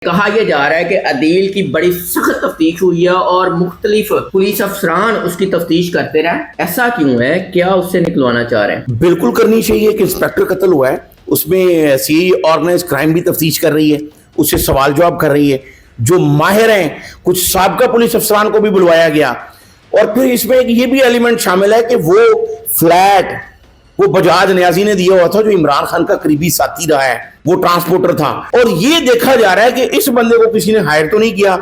کہا یہ جا رہا ہے کہ عدیل کی بڑی سخت تفتیش ہوئی ہے اور مختلف پولیس افسران اس کی تفتیش کرتے رہے. ایسا کیوں ہے؟ کیا اس سے نکلوانا چاہ رہے ہیں؟ بالکل کرنی چاہیے کہ انسپیکٹر قتل ہوا ہے، اس میں سی آرگنائز کرائم بھی تفتیش کر رہی ہے، اس سے سوال جواب کر رہی ہے، جو ماہر ہیں کچھ سابقہ پولیس افسران کو بھی بلوایا گیا. اور پھر اس میں یہ بھی ایلیمنٹ شامل ہے کہ وہ فلیٹ وہ بجاج نیازی نے دیا ہوا تھا جو عمران خان کا قریبی ساتھی رہا ہے، وہ ٹرانسپورٹر تھا، اور یہ دیکھا جا رہا ہے کہ اس بندے کو کسی نے ہائر تو نہیں کیا.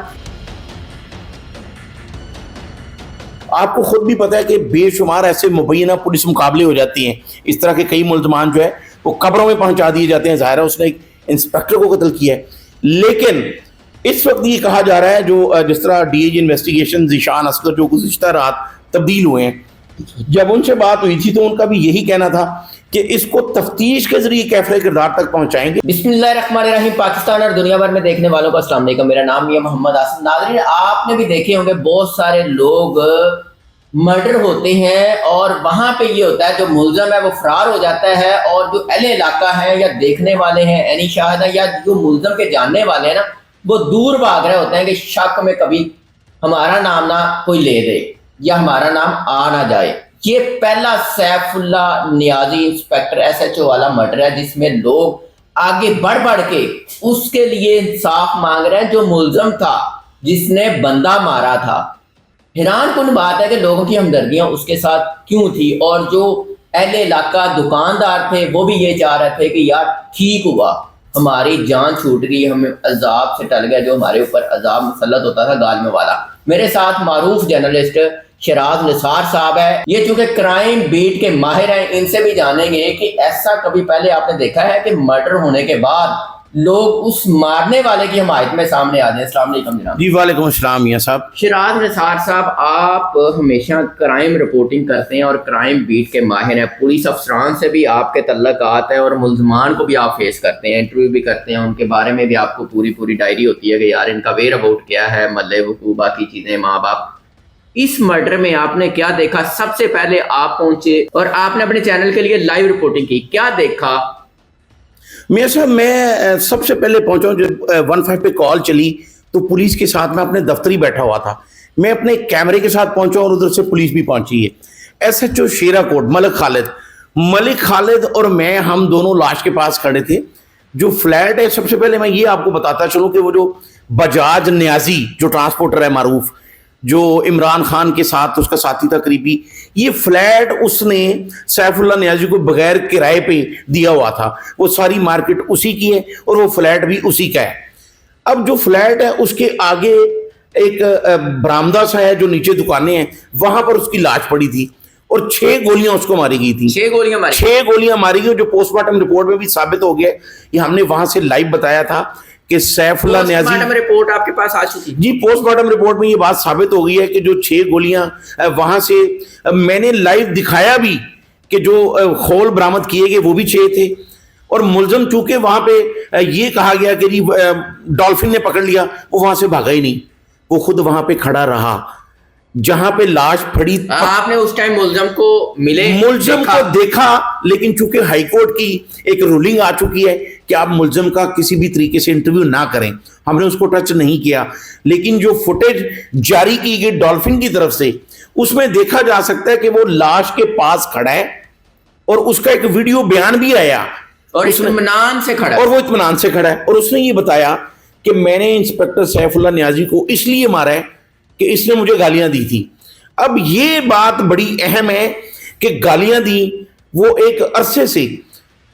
آپ کو خود بھی پتا ہے کہ بے شمار ایسے مبینہ پولیس مقابلے ہو جاتی ہیں، اس طرح کے کئی ملزمان جو ہے وہ قبروں میں پہنچا دیے جاتے ہیں. ظاہر ہے اس نے ایک انسپیکٹر کو قتل کیا ہے، لیکن اس وقت یہ کہا جا رہا ہے جو جس طرح D A G investigation Zeeshan Asghar جو گزشتہ رات تبدیل ہوئے ہیں، جب ان سے بات ہوئی تھی تو ان کا بھی یہی کہنا تھا کہ اس کو تفتیش کے ذریعے کیفر کردار تک پہنچائیں گے. بسم اللہ الرحمن الرحیم. پاکستان اور دنیا بھر میں دیکھنے والوں کو السلام علیکم. میرا نام یہ محمد آصف. ناظرین، آپ نے بھی دیکھے ہوں گے بہت سارے لوگ مرڈر ہوتے ہیں اور وہاں پہ یہ ہوتا ہے جو ملزم ہے وہ فرار ہو جاتا ہے، اور جو اہل علاقہ ہے یا دیکھنے والے ہیں عینی شاہد ہیں یا جو ملزم کے جاننے والے ہیں نا، وہ دور بھاگ رہے ہوتے ہیں کہ شک میں کبھی ہمارا نام نہ کوئی لے دے یا ہمارا نام آ نہ جائے. یہ پہلا سیف اللہ نیازی انسپیکٹر ایس ایچ او والا مرڈر ہے جس میں لوگ آگے بڑھ بڑھ کے اس کے لیے انصاف مانگ رہے ہیں جو ملزم تھا جس نے بندہ مارا تھا. حیران کن بات ہے کہ لوگوں کی ہمدردیاں اس کے ساتھ کیوں تھی، اور جو اہل علاقہ دکاندار تھے وہ بھی یہ چاہ رہے تھے کہ یار ٹھیک ہوا، ہماری جان چھوٹ گئی، ہمیں عذاب سے ٹل گیا جو ہمارے اوپر عذاب مسلط ہوتا تھا گال والا. میرے ساتھ معروف جرنلسٹ شراز نثار صاحب ہے، یہ چونکہ کرائم بیٹ کے ماہر ہیں، ان سے بھی جانیں گے کہ ایسا کبھی پہلے آپ نے دیکھا ہے کہ مرڈر ہونے کے بعد لوگ اس مارنے والے کی حمایت میں سامنے آ جائیں. السلام علیکم جناب. جی وعلیکم السلام میاں صاحب. شراز نثار صاحب، آپ ہمیشہ کرائم رپورٹنگ کرتے ہیں اور کرائم بیٹ کے ماہر ہیں، پولیس افسران سے بھی آپ کے تعلقات ہیں اور ملزمان کو بھی آپ فیس کرتے ہیں، انٹرویو بھی کرتے ہیں، ان کے بارے میں بھی آپ کو پوری ڈائری ہوتی ہے کہ یار ان کا ویئر اباؤٹ کیا ہے، محلے وقوع، باقی چیزیں، ماں باپ. اس مرڈر میں آپ نے کیا دیکھا؟ سب سے پہلے آپ پہنچے اور آپ نے اپنے چینل کے لیے لائیو رپورٹنگ کی، کیا دیکھا؟ میاں صاحب میں سب سے پہلے پہنچا ہوں، جب 15 پہ کال چلی تو پولیس کے ساتھ میں اپنے دفتر ہی بیٹھا ہوا تھا. میں اپنے کیمرے کے ساتھ پہنچا اور ادھر سے پولیس بھی پہنچی ہے. ایس ایچ او شیرا کوٹ ملک خالد اور میں، ہم دونوں لاش کے پاس کھڑے تھے. جو فلیٹ ہے، سب سے پہلے میں یہ آپ کو بتاتا چلوں کہ وہ جو بجاج نیازی جو ٹرانسپورٹر ہے معروف، جو عمران خان کے ساتھ اس کا ساتھی تھا قریبی، یہ فلیٹ اس نے سیف اللہ نیازی کو بغیر کرائے پہ دیا ہوا تھا. وہ ساری مارکیٹ اسی کی ہے اور وہ فلیٹ بھی اسی کا ہے. اب جو فلیٹ ہے اس کے آگے ایک برآمدہ سا ہے جو نیچے دکانیں ہیں، وہاں پر اس کی لاش پڑی تھی اور 6 گولیاں اس کو ماری گئی تھی. 6 گولیاں ماری گئی، جو پوسٹ مارٹم رپورٹ میں بھی ثابت ہو گیا. یہ ہم نے وہاں سے لائیو بتایا تھا کہ سیف اللہ نیازی، پوسٹ مارٹم رپورٹ آپ کے پاس آ چکی؟ جی پوسٹ مارٹم رپورٹ میں یہ بات ثابت ہو گئی ہے کہ جو 6 گولیاں وہاں سے، میں نے لائیو دکھایا بھی کہ جو خول برآمد کیے گئے وہ بھی 6 تھے. اور ملزم چونکہ وہاں پہ یہ کہا گیا کہ جی ڈالفن نے پکڑ لیا، وہ وہاں سے بھاگا ہی نہیں، وہ خود وہاں پہ کھڑا رہا جہاں پہ لاش پڑی. آپ نے اس ٹائم ملزم کو ملزم کو دیکھا، لیکن چونکہ ہائی کورٹ کی ایک رولنگ آ چکی ہے کہ آپ ملزم کا کسی بھی طریقے سے انٹرویو نہ کریں، ہم نے اس کو ٹچ نہیں کیا. لیکن جو فوٹیج جاری کی گئی ڈالفن کی طرف سے، اس میں دیکھا جا سکتا ہے کہ وہ لاش کے پاس کھڑا ہے اور اس کا ایک ویڈیو بیان بھی آیا اور اطمینان سے کھڑا ہے، اور وہ اطمینان سے کھڑا ہے. اور اس نے یہ بتایا کہ میں نے انسپیکٹر سیف اللہ نیازی کو اس لیے مارا ہے کہ اس نے مجھے گالیاں دی تھی. اب یہ بات بڑی اہم ہے کہ گالیاں دی، وہ ایک عرصے سے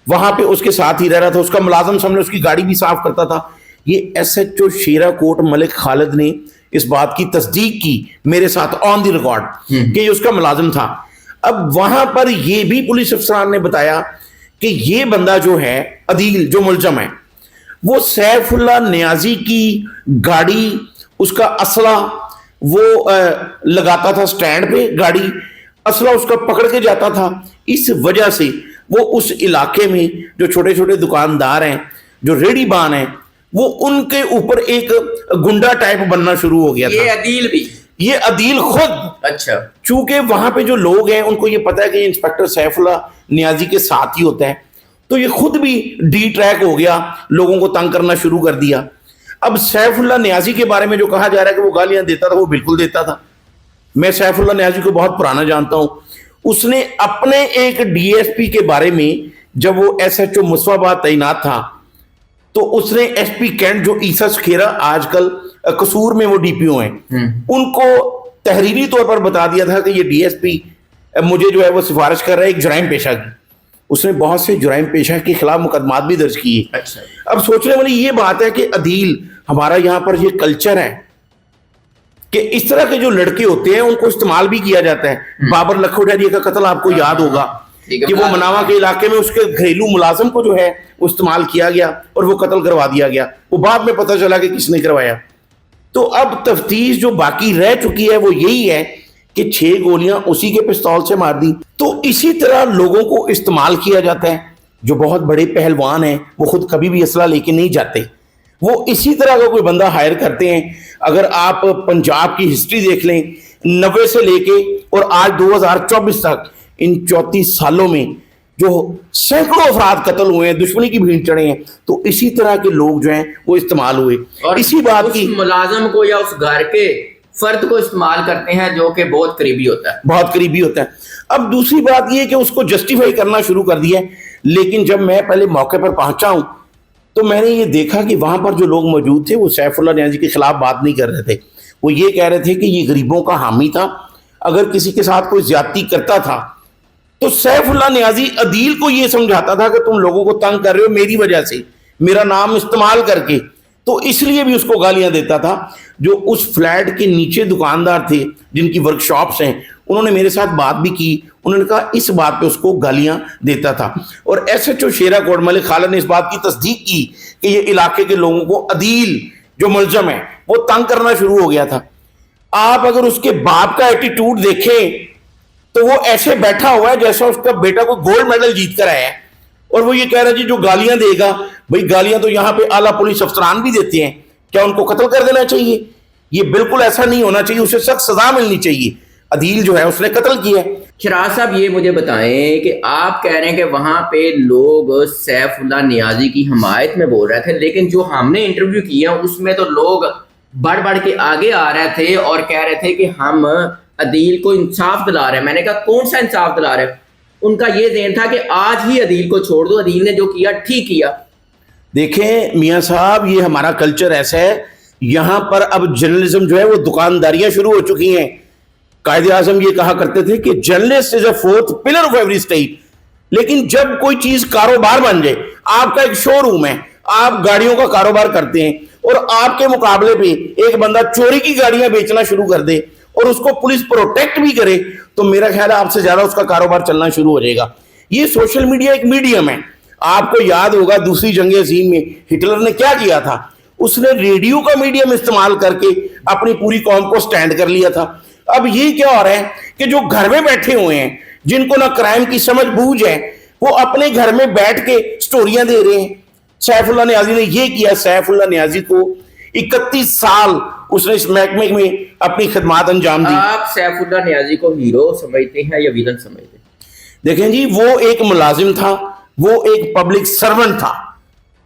وہاں پہ اس کے ساتھ ہی رہ رہا تھا، اس کا ملازم سامنے اس کی گاڑی بھی صاف کرتا تھا. یہ ایس ایچ او شیرا کوٹ ملک خالد نے اس بات کی تصدیق کی میرے ساتھ آن دی ریکارڈ کہ یہ اس کا ملازم تھا. اب وہاں پر یہ بھی پولیس افسران نے بتایا کہ یہ بندہ جو ہے عدیل جو ملزم ہے، وہ سیف اللہ نیازی کی گاڑی، اس کا اسلحہ وہ لگاتا تھا سٹینڈ پہ، گاڑی اسلحہ اس کا پکڑ کے جاتا تھا. اس وجہ سے وہ اس علاقے میں جو چھوٹے چھوٹے دکاندار ہیں، جو ریڑی بان ہیں، وہ ان کے اوپر ایک گنڈا ٹائپ بننا شروع ہو گیا تھا. یہ عدیل خود، اچھا، چونکہ وہاں پہ جو لوگ ہیں ان کو یہ پتا ہے کہ انسپیکٹر سیف اللہ نیازی کے ساتھ ہی ہوتا ہے، تو یہ خود بھی ڈی ٹریک ہو گیا، لوگوں کو تنگ کرنا شروع کر دیا. اب سیف اللہ نیازی کے بارے میں جو کہا جا رہا ہے کہ وہ گالیاں دیتا تھا، وہ بالکل دیتا تھا. میں سیف اللہ نیازی کو بہت پرانا جانتا ہوں. اس نے اپنے ایک ڈی ایس پی کے بارے میں، جب وہ ایس ایچ او مصطفیٰ آباد تعینات تھا، تو اس نے ایس پی کینٹ جو عیسیٰ سکھیرا آج کل قصور میں وہ ڈی پی او ہیں، ان کو تحریری طور پر بتا دیا تھا کہ یہ ڈی ایس پی مجھے جو ہے وہ سفارش کر رہا ہے ایک جرائم پیشہ کی. اس نے بہت سے جرائم پیشہ کے خلاف مقدمات بھی درج کیے. اب سوچنے والی یہ بات ہے کہ عدیل ہمارا یہاں پر یہ کلچر ہے کہ اس طرح کے جو لڑکے ہوتے ہیں ان کو استعمال بھی کیا جاتا ہے. بابر لکھوٹیاریہ کا قتل آپ کو یاد ہوگا کہ وہ مناوا کے علاقے میں اس کے گھریلو ملازم کو جو ہے وہ استعمال کیا گیا اور وہ قتل کروا دیا گیا. وہ بعد میں پتہ چلا کہ کس نے کروایا. تو اب تفتیش جو باقی رہ چکی ہے وہ یہی ہے کہ 6 گولیاں اسی کے پستول سے مار دی. تو اسی طرح لوگوں کو استعمال کیا جاتا ہے. جو بہت بڑے پہلوان ہیں وہ خود کبھی بھی اسلحہ لے کے نہیں جاتے، وہ اسی طرح کا کوئی بندہ ہائر کرتے ہیں. اگر آپ پنجاب کی ہسٹری دیکھ لیں 90 سے لے کے اور آج 2024 تک، ان 34 سالوں میں جو سینکڑوں افراد قتل ہوئے ہیں، دشمنی کی بھینٹ چڑھے ہیں، تو اسی طرح کے لوگ جو ہیں وہ استعمال ہوئے. اور اسی بات کی ملازم کو یا اس گھر کے فرد کو استعمال کرتے ہیں جو کہ بہت قریبی ہوتا ہے، بہت قریبی ہوتا ہے. اب دوسری بات یہ کہ اس کو جسٹیفائی کرنا شروع کر دیا ہے. لیکن جب میں پہلے موقع پر پہنچا ہوں تو میں نے یہ دیکھا کہ وہاں پر جو لوگ موجود تھے وہ سیف اللہ نیازی کے خلاف بات نہیں کر رہے تھے. وہ یہ کہہ رہے تھے کہ یہ غریبوں کا حامی تھا، اگر کسی کے ساتھ کوئی زیادتی کرتا تھا تو سیف اللہ نیازی عدیل کو یہ سمجھاتا تھا کہ تم لوگوں کو تنگ کر رہے ہو میری وجہ سے، میرا نام استعمال کر کے. تو اس لیے بھی اس کو گالیاں دیتا تھا. جو اس فلیٹ کے نیچے دکاندار تھے جن کی ورک شاپس ہیں، انہوں نے میرے ساتھ بات بھی کی. انہوں نے کہا اس بات پہ اس کو گالیاں دیتا تھا. اور ایس ایچ او شیرا کوٹ ملک خالد نے اس بات کی تصدیق کی کہ یہ علاقے کے لوگوں کو عدیل جو ملزم ہے وہ تنگ کرنا شروع ہو گیا تھا. آپ اگر اس کے باپ کا ایٹیٹیوڈ دیکھیں تو وہ ایسے بیٹھا ہوا ہے جیسا اس کا بیٹا کو گولڈ میڈل جیت کر آیا ہے، اور وہ یہ کہہ رہا ہے جی جو گالیاں دے گا، بھئی گالیاں تو یہاں پہ اعلیٰ پولیس افسران بھی دیتے ہیں، کیا ان کو قتل کر دینا چاہیے؟ یہ بالکل ایسا نہیں ہونا چاہیے، اسے سخت سزا ملنی چاہیے. عدیل جو ہے اس نے قتل کیا ہے. شراز صاحب یہ مجھے بتائیں کہ آپ کہہ رہے ہیں کہ وہاں پہ لوگ سیف اللہ نیازی کی حمایت میں بول رہے تھے، لیکن جو ہم نے انٹرویو کیا اس میں تو لوگ بڑھ بڑھ کے آگے آ رہے تھے اور کہہ رہے تھے کہ ہم عدیل کو انصاف دلا رہے ہیں. میں نے کہا کون سا انصاف دلا رہے ہیں؟ ان کا یہ ذہن تھا کہ آج ہی عدیل کو چھوڑ دو، عدیل نے جو کیا ٹھیک کیا. دیکھیں میاں صاحب، یہ ہمارا کلچر ایسا ہے، یہاں پر اب جرنلزم جو ہے وہ دکانداریاں شروع ہو چکی ہیں. قائد اعظم یہ کہا کرتے تھے کہ journalist is a fourth pillar of every state. لیکن جب کوئی چیز کاروبار بن جائے، آپ کا ایک شو روم ہے، آپ گاڑیوں کا کاروبار کرتے ہیں، اور آپ کے مقابلے پہ ایک بندہ چوری کی گاڑیاں بیچنا شروع کر دے اور اس کو پولیس پروٹیکٹ بھی کرے، تو میرا خیال ہے آپ سے زیادہ اس کا کاروبار چلنا شروع ہو جائے گا. یہ سوشل میڈیا ایک میڈیم ہے. آپ کو یاد ہوگا دوسری جنگ عظیم میں ہٹلر نے کیا کیا تھا؟ اس نے ریڈیو کا میڈیم استعمال کر کے اپنی پوری قوم کو سٹینڈ کر لیا تھا. اب یہ کیا ہو رہا ہے کہ جو گھر میں بیٹھے ہوئے ہیں، جن کو نہ کرائم کی سمجھ بوجھ ہے، وہ اپنے گھر میں بیٹھ کے سٹوریاں دے رہے ہیں. سیف اللہ نیازی نے یہ کیا. سیف اللہ نیازی کو 31 سال اس نے اس محکمے میں اپنی خدمات انجام دی. آپ سیف اللہ نیازی کو ہیرو سمجھتے ہیں یا ویلن سمجھتے ہیں؟ دیکھیں جی، وہ ایک ملازم تھا، وہ ایک پبلک سرونٹ تھا.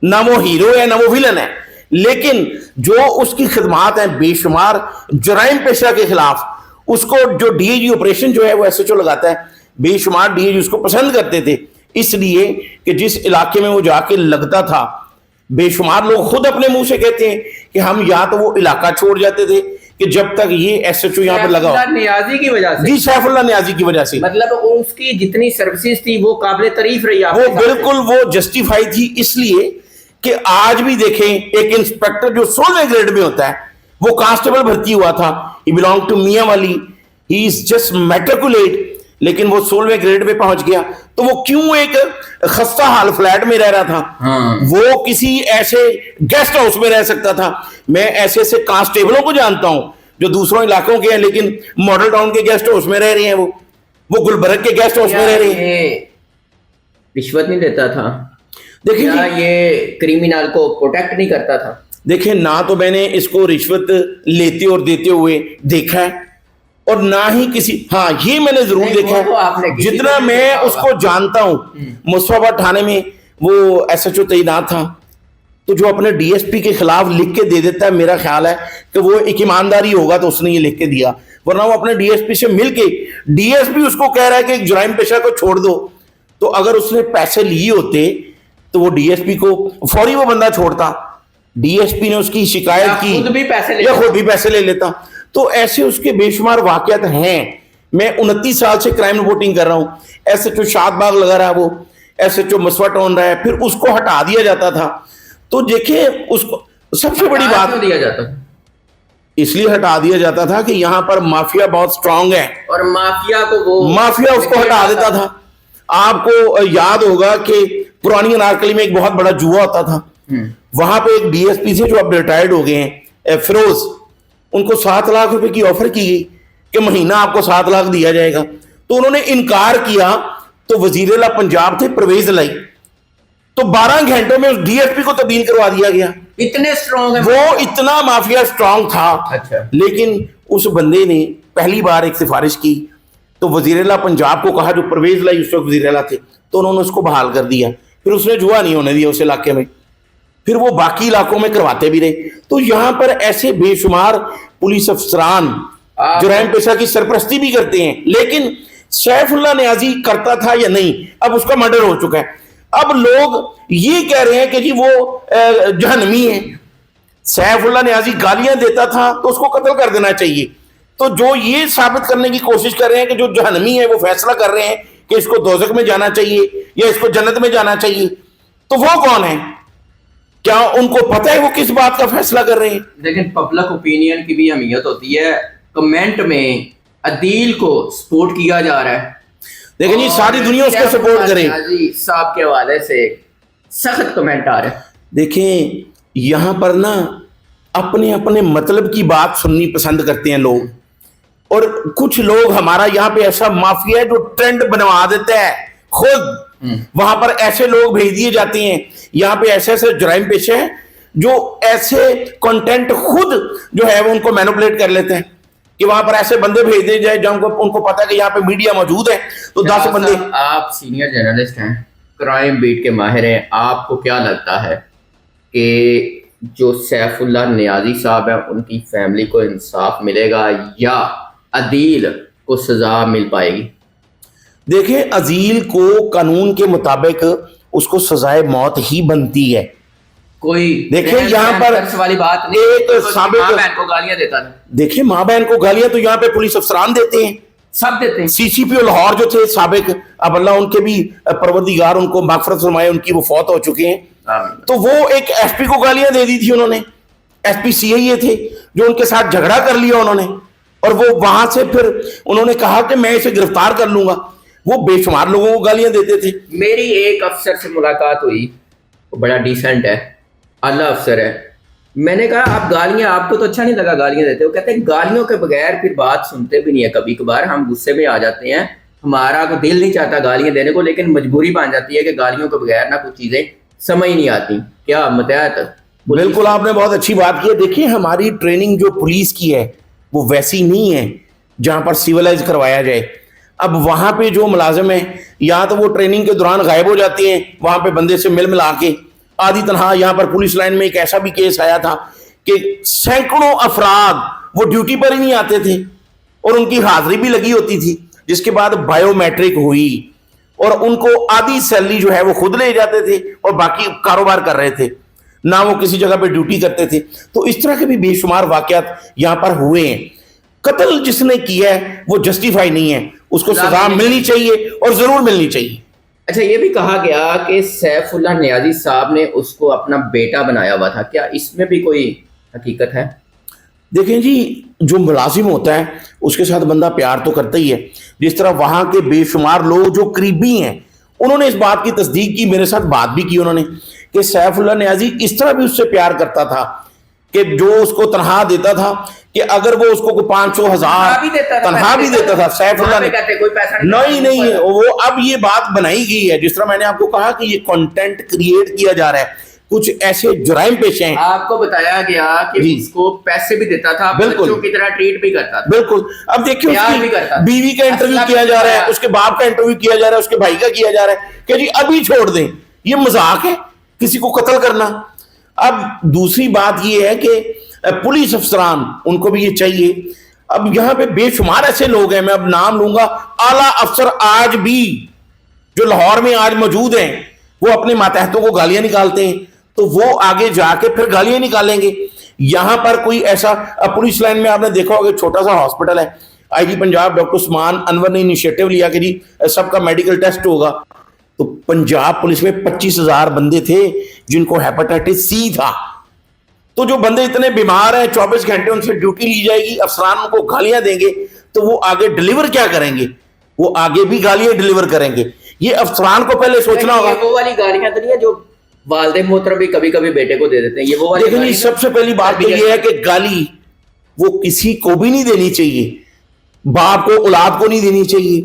نہ وہ ہیرو ہے نہ وہ ویلن ہے، لیکن جو اس کی خدمات ہیں بے شمار جرائم پیشہ کے خلاف، اس کو جو ڈی اے جی آپریشن جو ہے وہ ایس ایچ او لگاتا ہے، بے شمار ڈی اے جی اس کو پسند کرتے تھے، اس لیے کہ جس علاقے میں وہ جا کے لگتا تھا، بے شمار لوگ خود اپنے منہ سے کہتے ہیں کہ ہم یا تو وہ علاقہ چھوڑ جاتے تھے کہ جب تک یہ ایس ایچ او یہاں پہ لگا ہو. سیف اللہ نیازی کی وجہ سے؟ جی، سیف اللہ نیازی کی وجہ سے. مطلب اس کی جتنی سروسز تھی وہ قابل تعریف رہی آپ وہ کے ساتھ؟ بالکل وہ جسٹیفائی تھی، اس لیے کہ آج بھی دیکھیں ایک انسپیکٹر جو 16ویں گریڈ میں ہوتا ہے، وہ کانسٹیبل بھرتی ہوا تھا، he belonged to میاں والی، he is just matriculate، لیکن وہ 16ویں گریڈ میں پہنچ گیا. تو وہ کیوں ایک خستہ حال فلیٹ میں رہ رہا تھا؟ وہ کسی ایسے گیسٹ ہاؤس میں رہ سکتا تھا. میں ایسے ایسے کانسٹیبلوں کو جانتا ہوں جو دوسروں علاقوں کے ہیں لیکن ماڈل ٹاؤن کے گیسٹ ہاؤس میں رہ رہے ہیں، وہ گلبرگ کے گیسٹ ہاؤس میں رہ رہے ہیں. رشوت نہیں دیتا تھا؟ دیکھیں یہ کریمنل کو پروٹیکٹ نہیں کرتا تھا؟ دیکھیں، نہ تو میں نے اس کو رشوت لیتے اور دیتے ہوئے دیکھا ہے، اور نہ ہی کسی، ہاں یہ میں نے ضرور دیکھا ہے، جتنا میں اس کو جانتا ہوں. مصطفیٰ آباد تھانے میں وہ ایس ایچ او تعینات تھا، تو جو اپنے ڈی ایس پی کے خلاف لکھ کے دے دیتا ہے، میرا خیال ہے کہ وہ ایک ایمانداری ہوگا تو اس نے یہ لکھ کے دیا، ورنہ وہ اپنے ڈی ایس پی سے مل کے، ڈی ایس پی اس کو کہہ رہا ہے کہ ایک جرائم پیشہ کو چھوڑ دو، تو اگر اس نے پیسے لیے ہوتے تو وہ ڈی ایس پی کو فوری وہ بندہ چھوڑتا، ڈی ایس پی نے اس کی شکایت کی یا خود بھی پیسے لے لیتا۔ تو ایسے اس کے بے شمار واقعات ہیں۔ میں 29 سال سے کرائم رپورٹنگ کر رہا ہوں، ایس ایچ او شاد باغ لگا رہا ہے، وہ ایس ایچ او مسوا ٹون رہا ہے، پھر اس کو ہٹا دیا جاتا تھا۔ تو دیکھیں اس کو سب سے بڑی بات دیا جاتا اس لیے ہٹا دیا جاتا تھا کہ یہاں پر مافیا بہت سٹرونگ ہے، اور مافیا کو وہ مافیا اس کو ہٹا دیتا تھا۔ آپ کو یاد ہوگا کہ پرانی انارکلی میں ایک بہت بڑا جوا ہوتا تھا، وہاں پہ ایک ڈی ایس پی سے جو اب ریٹائرڈ ہو گئے ہیں فیروز، ان کو 7 لاکھ روپے کی آفر کی گئی کہ مہینہ آپ کو 7 لاکھ دیا جائے گا، تو انہوں نے انکار کیا، تو وزیر اعلیٰ پنجاب تھے پرویز لائی، تو 12 گھنٹوں میں اس ڈی ایس پی کو تبدیل کروا دیا گیا۔ اتنے سٹرونگ ہیں وہ اتنا مافیا سٹرونگ تھا۔ اچھا، لیکن اس بندے نے پہلی بار ایک سفارش کی تو وزیر اعلیٰ پنجاب کو کہا، جو پرویز لائی اس وقت وزیر اعلیٰ تھے، تو انہوں نے اس کو بحال کر دیا، پھر اس نے جوا نہیں ہونے دیا اس علاقے میں، پھر وہ باقی علاقوں میں کرواتے بھی رہے۔ تو یہاں پر ایسے بے شمار پولیس افسران جرائم پیشہ کی سرپرستی بھی کرتے ہیں، لیکن سیف اللہ نیازی کرتا تھا یا نہیں، اب اس کا مرڈر ہو چکا ہے، اب لوگ یہ کہہ رہے ہیں کہ جی وہ جہنمی ہے۔ سیف اللہ نیازی گالیاں دیتا تھا تو اس کو قتل کر دینا چاہیے، تو جو یہ ثابت کرنے کی کوشش کر رہے ہیں کہ جو جہنمی ہے وہ فیصلہ کر رہے ہیں کہ اس کو دوزخ میں جانا چاہیے یا اس کو جنت میں جانا چاہیے، تو وہ کون ہے؟ کیا ان کو پتہ ہے وہ کس بات کا فیصلہ کر رہے ہیں؟ لیکن پبلک اوپینین کی بھی اہمیت ہوتی ہے، کمنٹ میں عدیل کو سپورٹ کیا جا رہا ہے، دیکھیں جی ساری دنیا اس کو سپورٹ کرے۔ صاحب کے حوالے سے سخت کمنٹ آ رہے ہیں۔ دیکھیں یہاں پر نا اپنے اپنے مطلب کی بات سننی پسند کرتے ہیں لوگ، اور کچھ لوگ ہمارا یہاں پہ ایسا مافیا ہے جو ٹرینڈ بنوا دیتا ہے خود، وہاں پر ایسے لوگ بھیج دیے جاتے ہیں، یہاں پہ ایسے ایسے جرائم پیشے ہیں جو ایسے کنٹینٹ خود جو ہے وہ ان کو مینوپولیٹ کر لیتے ہیں کہ وہاں پر ایسے بندے بھیج دیے جائے جہاں ان کو پتا ہے کہ یہاں پہ میڈیا موجود ہے، تو 10 بندے۔ آپ سینئر جرنلسٹ ہیں، کرائم بیٹ کے ماہر ہیں، آپ کو کیا لگتا ہے کہ جو سیف اللہ نیازی صاحب ہیں ان کی فیملی کو انصاف ملے گا یا عدیل کو سزا مل پائے گی؟ دیکھیں عزیل کو قانون کے مطابق اس کو سزائے موت ہی بنتی ہے۔ کوئی دیکھیں یہاں پر والی بات نہیں، ایک سابق ماں بہن کو گالیاں دیتا ہے، دیکھیں ماں بہن کو گالیاں تو یہاں پہ پولیس افسران دیتے ہیں، سب دیتے ہیں۔ سی سی پی او لاہور جو تھے سابق، اب اللہ ان کے بھی پروردگار ان کو مغفرت فرمائے، ان کی وہ فوت ہو چکے ہیں، تو وہ ایک ایس پی کو گالیاں دے دی تھی انہوں نے، ایس پی سی آئی اے تھے جو ان کے ساتھ جھگڑا کر لیا انہوں نے، اور وہ وہاں سے پھر انہوں نے کہا کہ میں اسے گرفتار کر لوں گا، وہ بے شمار لوگوں کو گالیاں دیتے تھے۔ میری ایک افسر سے ملاقات ہوئی، وہ بڑا ڈیسنٹ ہے، اعلیٰ افسر ہے، میں نے کہا آپ گالیاں، آپ کو تو اچھا نہیں لگا گالیاں دیتے؟ وہ کہتے ہیں گالیوں کے بغیر پھر بات سنتے بھی نہیں ہے، کبھی کبھار ہم غصے میں آ جاتے ہیں، ہمارا کو دل نہیں چاہتا گالیاں دینے کو، لیکن مجبوری بن جاتی ہے کہ گالیوں کے بغیر نہ کچھ چیزیں سمجھ نہیں آتی۔ کیا متحد؟ بالکل آپ نے بہت اچھی بات کی ہے۔ دیکھیں ہماری ٹریننگ جو پولیس کی ہے وہ ویسی نہیں ہے جہاں پر سیولائز کروایا جائے۔ اب وہاں پہ جو ملازم ہیں یا تو وہ ٹریننگ کے دوران غائب ہو جاتے ہیں، وہاں پہ بندے سے مل ملا کے آدھی تنہا۔ یہاں پر پولیس لائن میں ایک ایسا بھی کیس آیا تھا کہ سینکڑوں افراد وہ ڈیوٹی پر ہی نہیں آتے تھے اور ان کی حاضری بھی لگی ہوتی تھی، جس کے بعد بائیو میٹرک ہوئی اور ان کو آدھی سیلری جو ہے وہ خود لے جاتے تھے اور باقی کاروبار کر رہے تھے، نہ وہ کسی جگہ پہ ڈیوٹی کرتے تھے۔ تو اس طرح کے بھی بے شمار واقعات یہاں پر ہوئے ہیں۔ قتل جس نے کیا ہے وہ جسٹیفائی نہیں ہے، اس کو سزا ملنی چاہیے اور ضرور ملنی چاہیے۔ اچھا یہ بھی کہا گیا کہ سیف اللہ نیازی صاحب نے اس کو اپنا بیٹا بنایا ہوا تھا، کیا اس میں بھی کوئی حقیقت ہے؟ دیکھیں جی جو ملازم ہوتا ہے اس کے ساتھ بندہ پیار تو کرتا ہی ہے، جس طرح وہاں کے بے شمار لوگ جو قریبی ہیں انہوں نے اس بات کی تصدیق کی، میرے ساتھ بات بھی کی انہوں نے، کہ سیف اللہ نیازی اس طرح بھی اس سے پیار کرتا تھا کہ جو اس کو تنخواہ دیتا تھا کہ اگر وہ اس کو 500,000 تنخواہ بھی دیتا تھا سیف اللہ نے، نہیں وہ اب یہ بات بنائی گئی ہے، جس طرح میں نے آپ کو کہا کہ یہ کنٹینٹ کریٹ کیا جا رہا ہے، کچھ ایسے جرائم پیش ہیں۔ آپ کو بتایا گیا کہ اس کو پیسے بھی دیتا تھا، بچوں کی طرح ٹریٹ بھی کرتا تھا، بالکل۔ اب دیکھیں اس کی بیوی کا انٹرویو کیا جا رہا ہے، اس کے باپ کا انٹرویو کیا جا رہا ہے، اس کے بھائی کا کیا جا رہا ہے کہ جی ابھی چھوڑ دیں، یہ مذاق ہے کسی کو قتل کرنا۔ اب دوسری بات یہ ہے کہ پولیس افسران ان کو بھی یہ چاہیے. اب یہاں پہ بے شمار ایسے لوگ ہیں, میں اب نام لوں گا, اعلیٰ افسر آج بھی جو لاہور میں آج موجود ہیں وہ اپنے ماتحتوں کو گالیاں نکالتے ہیں, تو وہ آگے جا کے پھر گالیاں نکالیں گے. یہاں پر کوئی ایسا پولیس لائن میں آپ نے دیکھا ہوگا چھوٹا سا ہاسپٹل ہے, آئی جی پنجاب ڈاکٹر عثمان انور نے انیشیٹو لیا کہ جی سب کا میڈیکل ٹیسٹ ہوگا, تو پنجاب پولیس میں 25,000 بندے تھے جن کو ہیپاٹائٹس سی تھا. تو جو بندے اتنے بیمار ہیں 24 گھنٹے ان سے ڈیوٹی لی جائے گی, افسران ان کو گالیاں دیں گے, تو وہ آگے ڈلیور کیا کریں گے؟ وہ آگے بھی گالیاں ڈلیور کریں گے. یہ افسران کو پہلے سوچنا ہوگا. وہ والی گالیاں تو نہیں ہے جو والد محترم بھی کبھی کبھی بیٹے کو دے دیتے ہیں, یہ وہ والی لیکن سب سے پہلی بات تو یہ ہے کہ گالی وہ کسی کو بھی نہیں دینی چاہیے. باپ کو اولاد کو نہیں دینی چاہیے,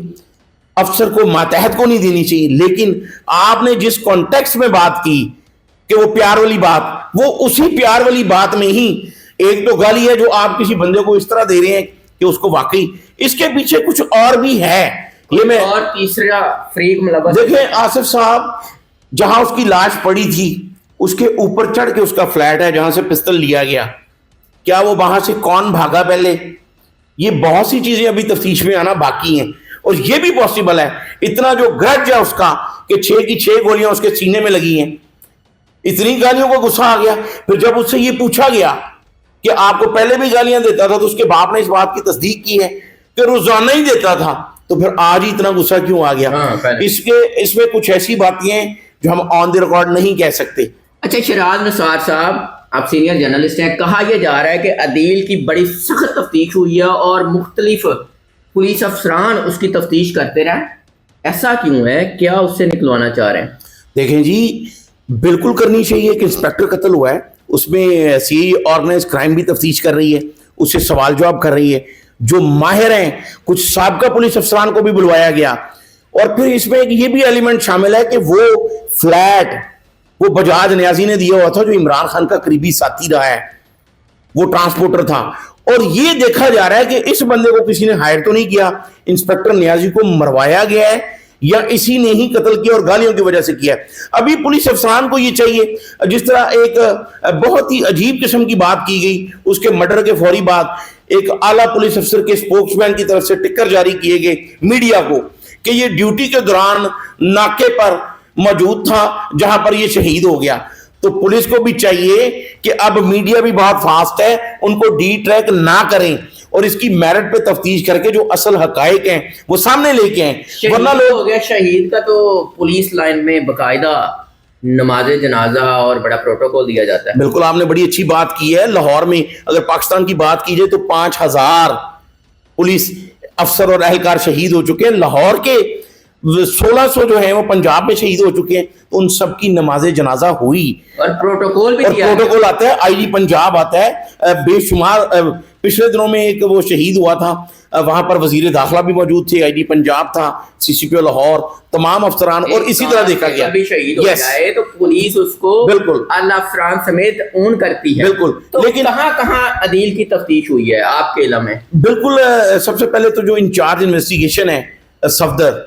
افسر کو ماتحت کو نہیں دینی چاہیے. لیکن آپ نے جس کانٹیکسٹ میں بات کی کہ وہ پیار والی بات, وہ اسی پیار والی بات میں ہی ایک تو گالی ہے جو آپ کسی بندے کو اس طرح دے رہے ہیں کہ اس کو واقعی اس کے پیچھے کچھ اور بھی ہے. یہ میں اور تیسرا فریق ملوث. دیکھیں آصف صاحب, جہاں اس کی لاش پڑی تھی اس کے اوپر چڑھ کے اس کا فلیٹ ہے جہاں سے پستل لیا گیا, کیا وہ وہاں سے کون بھاگا پہلے؟ یہ بہت سی چیزیں ابھی تفتیش میں آنا باقی ہیں. اور یہ بھی پاسبل ہے اتنا جو گرج ہے اس کا کہ 6 کی 6 گولیاں اس کے سینے میں لگی ہیں, اتنی گالیوں کو غصہ آ گیا. پھر جب اس سے یہ پوچھا گیا کہ آپ کو پہلے بھی گالیاں دیتا تھا, تو اس کے باپ نے اس بات کی تصدیق کی ہے کہ روزانہ ہی دیتا تھا, تو پھر آج ہی اتنا غصہ کیوں آ گیا؟ اس میں کچھ ایسی باتیں ہیں جو ہم آن دی ریکارڈ نہیں کہہ سکتے. اچھا شیراز نثار صاحب, آپ سینئر جرنلسٹ ہیں, کہا یہ جا رہا ہے کہ عدیل کی بڑی سخت تفتیش ہوئی ہے اور مختلف پولیس افسران اس کی تفتیش کرتے رہے, ایسا کیوں ہے؟ کیا اس سے نکلوانا چاہ رہے ہیں؟ دیکھیں جی, بالکل کرنی چاہیے. کہ انسپیکٹر قتل ہوا ہے, اس میں سی آرگنائز کرائم بھی تفتیش کر رہی ہے, اس سے سوال جواب کر رہی ہے. جو ماہر ہیں کچھ سابقہ پولیس افسران کو بھی بلوایا گیا. اور پھر اس میں یہ بھی ایلیمنٹ شامل ہے کہ وہ فلیٹ وہ بجاج نیازی نے دیا ہوا تھا, جو عمران خان کا قریبی ساتھی رہا ہے, وہ ٹرانسپورٹر تھا. اور یہ دیکھا جا رہا ہے کہ اس بندے کو کسی نے ہائر تو نہیں کیا, انسپیکٹر نیازی کو مروایا گیا ہے یا اسی نے ہی قتل کیا اور گالیوں کی وجہ سے کیا. ابھی پولیس افسران کو یہ چاہیے, جس طرح ایک بہت ہی عجیب قسم کی بات کی گئی اس کے مرڈر کے فوری بعد, ایک اعلیٰ پولیس افسر کے سپوکس مین کی طرف سے ٹکر جاری کیے گئے میڈیا کو کہ یہ ڈیوٹی کے دوران ناکے پر موجود تھا جہاں پر یہ شہید ہو گیا. تو پولیس کو بھی چاہیے کہ اب میڈیا بھی بہت فاسٹ ہے, ان کو ڈی ٹریک نہ کریں اور اس کی میرٹ پہ تفتیش کر کے جو اصل حقائق ہیں وہ سامنے لے کے آئیں. ورنہ لوگ ہو گیا شہید کا تو پولیس لائن میں باقاعدہ نماز جنازہ اور بڑا پروٹوکول دیا جاتا ہے. بالکل آپ نے بڑی اچھی بات کی ہے. لاہور میں اگر پاکستان کی بات کی جائے تو 5,000 پولیس افسر اور اہلکار شہید ہو چکے ہیں. لاہور کے 1600 جو ہیں وہ پنجاب میں شہید ہو چکے ہیں, تو ان سب کی نماز جنازہ ہوئی اور پروٹوکول بھی دیا. پروٹوکول آتا ہے, آئی جی پنجاب آتا ہے, بے شمار. پچھلے دنوں میں ایک وہ شہید ہوا تھا, وہاں پر وزیر داخلہ بھی موجود تھے, آئی جی پنجاب تھا, سی سی پی او لاہور, تمام افسران, اور اسی طرح دیکھا گیا شہید ہو جائے تو پولیس اس کو بالکل اعلیٰ افسران سمیت اون کرتی ہے. بالکل. لیکن کہاں عدیل کی تفتیش ہوئی ہے آپ کے علم میں؟ بالکل. سب سے پہلے تو جو انچارج انویسٹیگیشن ہے صفدر,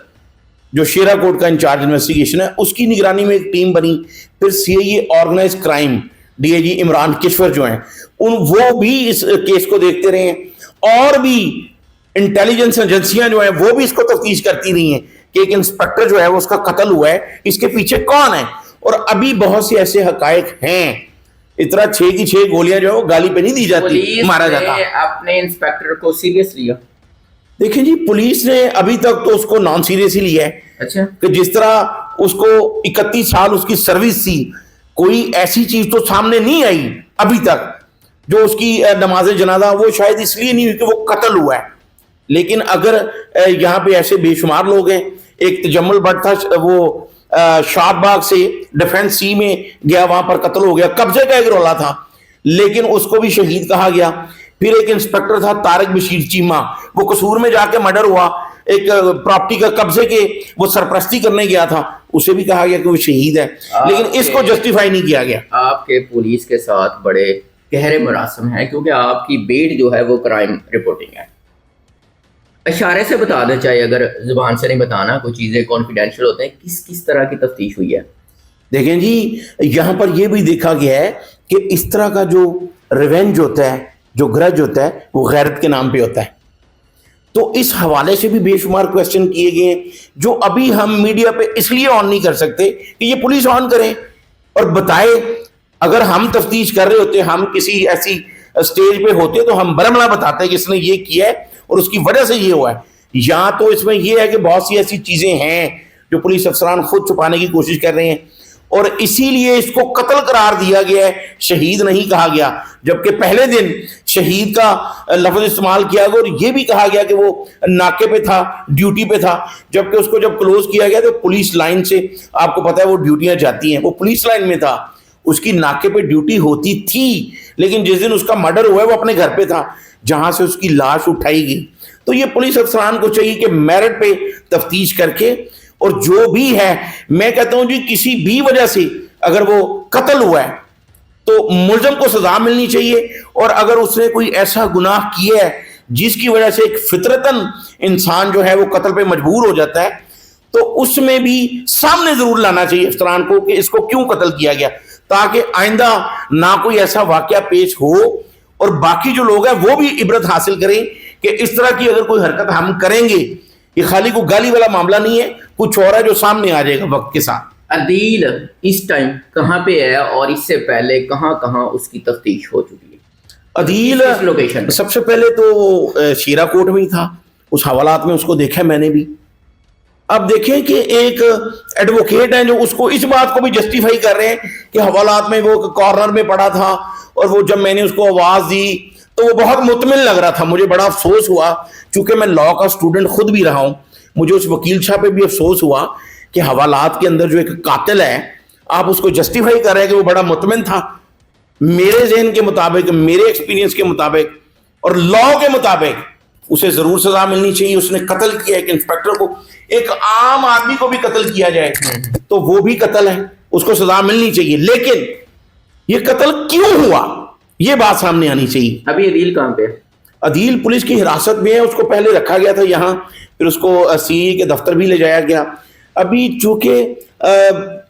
جو شیرا کوٹ کا انچارج انویسٹیگیشن ہے, اس کی نگرانی میں ایک ٹیم بنی. پھر سی آئی اے آرگنائز کرائم ڈی آئی جی عمران کشور جو ہیں وہ بھی اس کیس کو دیکھتے رہے ہیں, اور بھی انٹیلیجنس ایجنسیاں جو ہیں وہ بھی اس کو تفتیش کرتی رہی ہیں کہ ایک انسپیکٹر جو ہے وہ اس کا قتل ہوا ہے, اس کے پیچھے کون ہے. اور ابھی بہت سے ایسے حقائق ہیں. اتنا 6 کی 6 گولیاں جو ہے وہ گالی پہ نہیں دی جاتی, مارا جاتا. اپنے انسپیکٹر کو سیریس لیا؟ دیکھیں جی, پولیس نے ابھی تک تو اس کو نان سیریس ہی لیا ہے. اچھا, کہ جس طرح اس کو 31 سال اس کی سروس تھی, کوئی ایسی چیز تو سامنے نہیں آئی ابھی تک. جو اس کی نماز جنازہ وہ شاید اس لیے نہیں ہوئی کہ وہ قتل ہوا ہے, لیکن اگر یہاں پہ ایسے بے شمار لوگ ہیں. ایک تجمل بٹ تھا, وہ شاد باغ سے ڈیفنس سی میں گیا, وہاں پر قتل ہو گیا, قبضے کا ایک رولا تھا لیکن اس کو بھی شہید کہا گیا. پھر ایک انسپیکٹر تھا طارق بشیر چیمہ, وہ قصور میں جا کے مرڈر ہوا, ایک پراپرٹی کا قبضے کے وہ سرپرستی کرنے گیا تھا, اسے بھی کہا گیا کہ وہ شہید ہے, لیکن اس کو جسٹیفائی نہیں کیا گیا. آپ کے پولیس کے ساتھ بڑے گہرے مراسم ہیں کیونکہ آپ کی بیٹ جو ہے وہ کرائم رپورٹنگ ہے. اشارے سے بتا دیں, چاہیے اگر زبان سے نہیں بتانا, کوئی چیزیں کانفیڈینشیل ہوتے ہیں, کس طرح کی تفتیش ہوئی ہے؟ دیکھیں جی, یہاں پر یہ بھی دیکھا گیا ہے کہ اس طرح کا جو ریونج ہوتا ہے, جو گرج ہوتا ہے, وہ غیرت کے نام پہ ہوتا ہے. تو اس حوالے سے بھی بے شمار کویسچن کیے گئے ہیں جو ابھی ہم میڈیا پہ اس لیے آن نہیں کر سکتے کہ یہ پولیس آن کرے اور بتائے. اگر ہم تفتیش کر رہے ہوتے, ہم کسی ایسی اسٹیج پہ ہوتے, تو ہم برملا بتاتے کہ اس نے یہ کیا ہے اور اس کی وجہ سے یہ ہوا ہے. یہاں تو اس میں یہ ہے کہ بہت سی ایسی چیزیں ہیں جو پولیس افسران خود چھپانے کی کوشش کر رہے ہیں, اور اسی لیے اس کو قتل قرار دیا گیا ہے, شہید نہیں کہا گیا. جبکہ پہلے دن شہید کا لفظ استعمال کیا گیا اور یہ بھی کہا گیا کہ وہ ناکے پہ تھا, ڈیوٹی پہ تھا. جبکہ اس کو جب کلوز کیا گیا تو پولیس لائن سے, آپ کو پتا ہے وہ ڈیوٹیاں جاتی ہیں, وہ پولیس لائن میں تھا, اس کی ناکے پہ ڈیوٹی ہوتی تھی. لیکن جس دن اس کا مرڈر ہوا ہے وہ اپنے گھر پہ تھا جہاں سے اس کی لاش اٹھائی گئی. تو یہ پولیس افسران کو چاہیے کہ میرٹ پہ تفتیش کر کے, اور جو بھی ہے, میں کہتا ہوں جی کسی بھی وجہ سے اگر وہ قتل ہوا ہے تو ملزم کو سزا ملنی چاہیے. اور اگر اس نے کوئی ایسا گناہ کیا ہے جس کی وجہ سے ایک فطرتاً انسان جو ہے وہ قتل پہ مجبور ہو جاتا ہے, تو اس میں بھی سامنے ضرور لانا چاہیے افسران کو کہ اس کو کیوں قتل کیا گیا, تاکہ آئندہ نہ کوئی ایسا واقعہ پیش ہو اور باقی جو لوگ ہیں وہ بھی عبرت حاصل کریں کہ اس طرح کی اگر کوئی حرکت ہم کریں گے, یہ خالی کوئی گالی والا معاملہ نہیں ہے, کچھ اور ہے جو سامنے آ جائے گا وقت کے ساتھ. عدیل اس ٹائم کہاں پہ ہے اور اس سے پہلے کہاں کہاں اس کی تفتیش ہو چکی ہے؟ عدیل لوکیشن سب سے پہلے تو شیرا کوٹ میں ہی تھا, اس حوالات میں اس کو دیکھا میں نے بھی. اب دیکھیں کہ ایک ایڈوکیٹ ہیں جو اس کو اس بات کو بھی جسٹیفائی کر رہے ہیں کہ حوالات میں وہ کارنر میں پڑا تھا, اور وہ جب میں نے اس کو آواز دی تو وہ بہت مطمئن لگ رہا تھا. مجھے بڑا افسوس ہوا, چونکہ میں لا کا اسٹوڈنٹ خود بھی رہا ہوں, مجھے اس وکیل صاحب پہ بھی افسوس ہوا کہ حوالات کے اندر جو ایک قاتل ہے آپ اس کو جسٹیفائی کر رہے ہیں کہ وہ بڑا مطمئن تھا. میرے ذہن کے مطابق, میرے ایکسپیرینس کے مطابق اور لا کے مطابق اسے ضرور سزا ملنی چاہیے. اس نے قتل کیا ایک انسپیکٹر کو, ایک عام آدمی کو بھی قتل کیا جائے تو وہ بھی قتل ہے, اس کو سزا ملنی چاہیے. لیکن یہ قتل کیوں ہوا یہ بات سامنے آنی چاہیے. ابھی عدیل کہاں پہ؟ عدیل پولیس کی حراست میں ہے, اس کو پہلے رکھا گیا تھا یہاں, پھر اس کو سی کے دفتر بھی لے جایا گیا. ابھی چونکہ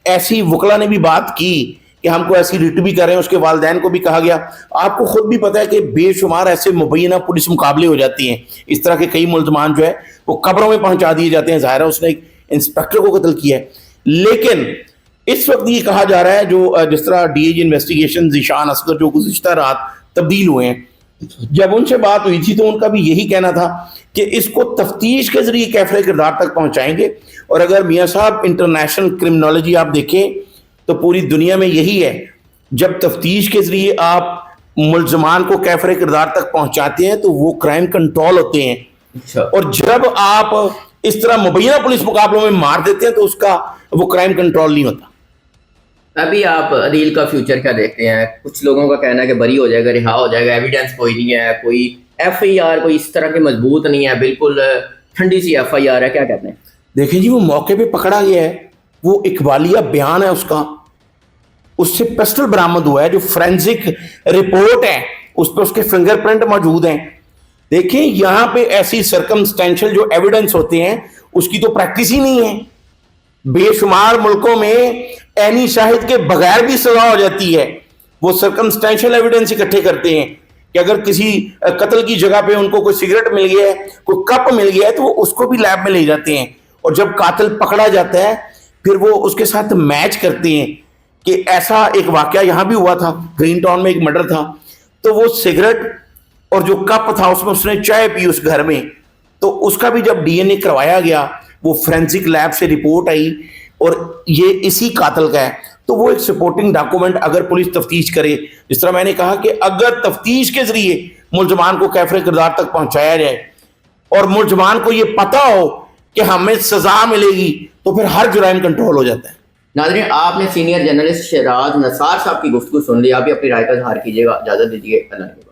ایسی وکلا نے بھی بات کی کہ ہم کو ایسی ریٹ بھی کر رہے ہیں, اس کے والدین کو بھی کہا گیا. آپ کو خود بھی پتا ہے کہ بے شمار ایسے مبینہ پولیس مقابلے ہو جاتی ہیں, اس طرح کے کئی ملزمان جو ہے وہ قبروں میں پہنچا دیے جاتے ہیں. ظاہر ہے اس نے ایک انسپیکٹر کو قتل کیا ہے. لیکن اس وقت یہ کہا جا رہا ہے جو جس طرح D A G investigation Zeeshan Asghar جو گزشتہ رات تبدیل ہوئے ہیں, جب ان سے بات ہوئی تھی تو ان کا بھی یہی کہنا تھا کہ اس کو تفتیش کے ذریعے کیفر کردار تک پہنچائیں گے. اور اگر میاں صاحب انٹرنیشنل کرمنالوجی آپ دیکھیں تو پوری دنیا میں یہی ہے, جب تفتیش کے ذریعے آپ ملزمان کو کیفر کردار تک پہنچاتے ہیں تو وہ کرائم کنٹرول ہوتے ہیں. اور جب آپ اس طرح مبینہ پولیس مقابلوں میں مار دیتے ہیں تو اس کا وہ کرائم کنٹرول نہیں ہوتا. ابھی آپ عدیل کا فیوچر کیا دیکھتے ہیں؟ کچھ لوگوں کا کہنا ہے کہ بری ہو جائے گا, رہا ہو جائے گا, ایویڈنس کوئی نہیں ہے, کوئی ایف آئی آر کوئی اس طرح کی مضبوط نہیں ہے, بالکل ٹھنڈی سی ایف آئی آر ہے, کیا کہتے ہیں؟ دیکھیں جی, وہ موقع پہ پکڑا گیا ہے, وہ اقبالیہ بیان ہے اس کا, اس سے پسٹل برآمد ہوا ہے, جو فورینزک رپورٹ ہے اس پہ اس کے فنگر پرنٹ موجود ہیں. دیکھیں یہاں پہ ایسی سرکمسٹینشل جو ایویڈنس ہوتے ہیں اس کی تو پریکٹس ہی نہیں ہے. بے شمار ملکوں میں عینی شاہد کے بغیر بھی سزا ہو جاتی ہے. وہ سرکمسٹینشل ایویڈنس اکٹھے کرتے ہیں کہ اگر کسی قتل کی جگہ پہ ان کو کوئی سگریٹ مل گیا ہے, کوئی کپ مل گیا ہے, تو وہ اس کو بھی لیب میں لے جاتے ہیں. اور جب قاتل پکڑا جاتا ہے پھر وہ اس کے ساتھ میچ کرتے ہیں کہ ایسا ایک واقعہ یہاں بھی ہوا تھا, گرین ٹاؤن میں ایک مرڈر تھا, تو وہ سگریٹ اور جو کپ تھا اس میں اس نے چائے پی اس گھر میں, تو اس کا بھی جب ڈی این اے کروایا گیا وہ فورینزک لیب سے رپورٹ آئی اور یہ اسی قاتل کا ہے. تو وہ ایک سپورٹنگ ڈاکومنٹ اگر پولیس تفتیش کرے, جس طرح میں نے کہا کہ اگر تفتیش کے ذریعے ملزمان کو کیفر کردار تک پہنچایا جائے اور ملزمان کو یہ پتا ہو کہ ہمیں سزا ملے گی, تو پھر ہر جرائم کنٹرول ہو جاتا ہے. ناظرین, آپ نے سینئر جرنلسٹ شہراز نثار صاحب کی گفتگو سن لی, آپ بھی اپنی رائے کا اظہار کیجیے گا. اجازت دیجیے, اللہ حافظ.